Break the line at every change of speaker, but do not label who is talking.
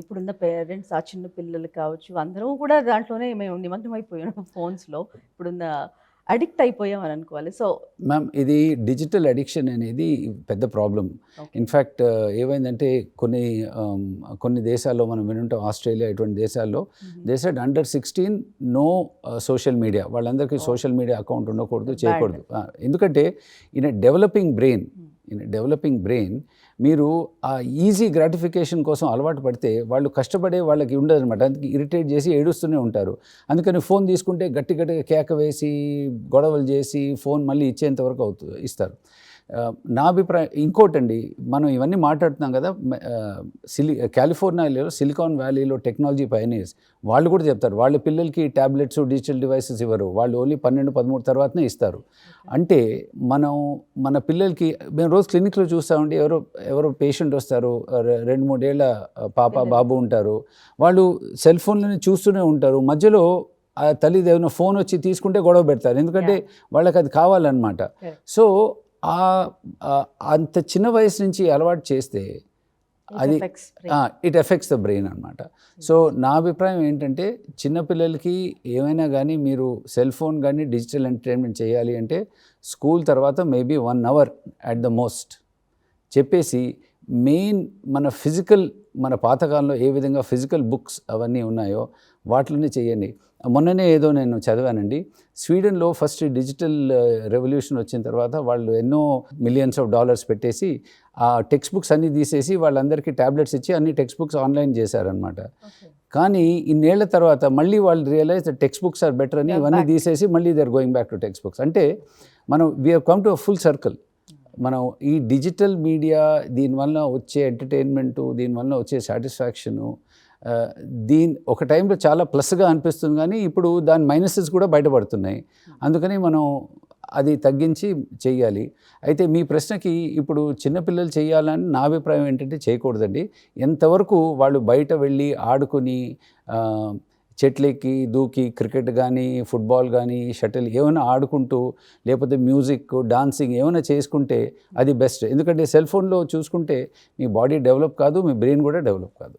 ఇప్పుడున్న పేరెంట్స్ ఆ చిన్న పిల్లలు కావచ్చు, అందరం కూడా దాంట్లోనే మేము నిమగ్నమైపోయాం ఫోన్స్‌లో. ఇప్పుడున్న అడిక్ట్ అయిపోయాం అని అనుకోవాలి. సో
మ్యామ్ ఇది డిజిటల్ అడిక్షన్ అనేది పెద్ద ప్రాబ్లమ్.
ఓకే.
ఇన్ఫ్యాక్ట్ ఏమైందంటే కొన్ని దేశాల్లో మనం వినుంటాం, ఆస్ట్రేలియా ఇటువంటి దేశాల్లో they said under 16 no social media. వాళ్ళందరికీ సోషల్ మీడియా అకౌంట్ ఉండకూడదు, చేయకూడదు. ఎందుకంటే ఇన్ డెవలపింగ్ బ్రెయిన్ మీరు ఆ ఈజీ గ్రాటిఫికేషన్ కోసం అలవాటు పడితే వాళ్ళు కష్టపడే వాళ్ళకి ఉండదు అనమాట. అందుకే ఇరిటేట్ చేసి ఏడుస్తూనే ఉంటారు. అందుకని ఫోన్ తీసుకుంటే గట్టిగా కేక వేసి గొడవలు చేసి ఫోన్ మళ్ళీ ఇచ్చేంత వరకు ఇస్తారు. నా అభిప్రాయం ఇంకోటండి, మనం ఇవన్నీ మాట్లాడుతున్నాం కదా, కాలిఫోర్నియాలో సిలికాన్ వ్యాలీలో టెక్నాలజీ పైనీర్స్ వాళ్ళు కూడా చెప్తారు వాళ్ళ పిల్లలకి ట్యాబ్లెట్స్ డిజిటల్ డివైసెస్ ఇవ్వరు, వాళ్ళు ఓన్లీ 12-13 తర్వాతనే ఇస్తారు. అంటే మన పిల్లలకి మేము రోజు క్లినిక్లో చూస్తామండి, ఎవరో పేషెంట్ వస్తారు, 2-3 ఏళ్ల పాప బాబు ఉంటారు, వాళ్ళు సెల్ ఫోన్లని చూస్తూనే ఉంటారు. మధ్యలో ఆ తల్లి ఏదైనా ఫోన్ వచ్చి తీసుకుంటే గొడవ పెడతారు, ఎందుకంటే వాళ్ళకి అది కావాలన్నమాట. సో అంత చిన్న వయసు నుంచి అలవాటు చేస్తే అది ఇట్ ఎఫెక్ట్స్ ద బ్రెయిన్ అనమాట. సో నా అభిప్రాయం ఏంటంటే చిన్నపిల్లలకి ఏమైనా కానీ మీరు సెల్ ఫోన్ కానీ డిజిటల్ ఎంటర్టైన్మెంట్ చేయాలి అంటే స్కూల్ తర్వాత maybe 1 hour at the most చెప్పేసి మెయిన్ మన పాతకాలంలో ఏ విధంగా ఫిజికల్ బుక్స్ అవన్నీ ఉన్నాయో వాటిలోనే చేయండి. మొన్ననే ఏదో నేను చదివానండి, స్వీడన్లో ఫస్ట్ డిజిటల్ రెవల్యూషన్ వచ్చిన తర్వాత వాళ్ళు ఎన్నో మిలియన్స్ ఆఫ్ డాలర్స్ పెట్టేసి ఆ టెక్స్ట్ బుక్స్ అన్నీ తీసేసి వాళ్ళందరికీ ట్యాబ్లెట్స్ ఇచ్చి అన్ని టెక్స్ట్ బుక్స్ ఆన్లైన్ చేశారనమాట. కానీ ఇన్నేళ్ల తర్వాత మళ్ళీ వాళ్ళు realise textbooks are better అని ఇవన్నీ తీసేసి మళ్ళీ they are going back to textbooks. అంటే we have come to a full circle. మనం ఈ డిజిటల్ మీడియా దీనివల్ల వచ్చే ఎంటర్టైన్మెంటు, దీనివల్ల వచ్చే సాటిస్ఫాక్షను, ఒక టైంలో చాలా ప్లస్గా అనిపిస్తుంది, కానీ ఇప్పుడు దాని మైనసెస్ కూడా బయటపడుతున్నాయి. అందుకని మనం అది తగ్గించి చెయ్యాలి. అయితే మీ ప్రశ్నకి ఇప్పుడు చిన్నపిల్లలు చేయాలని నా అభిప్రాయం ఏంటంటే చేయకూడదండి. ఎంతవరకు వాళ్ళు బయట వెళ్ళి ఆడుకుని చెట్లెక్కి దూకి క్రికెట్ కానీ ఫుట్బాల్ కానీ షటిల్ ఏమైనా ఆడుకుంటూ, లేకపోతే మ్యూజిక్ డాన్సింగ్ ఏమైనా చేసుకుంటే అది బెస్ట్. ఎందుకంటే సెల్ ఫోన్లో చూసుకుంటే మీ బాడీ డెవలప్ కాదు, మీ బ్రెయిన్ కూడా డెవలప్ కాదు.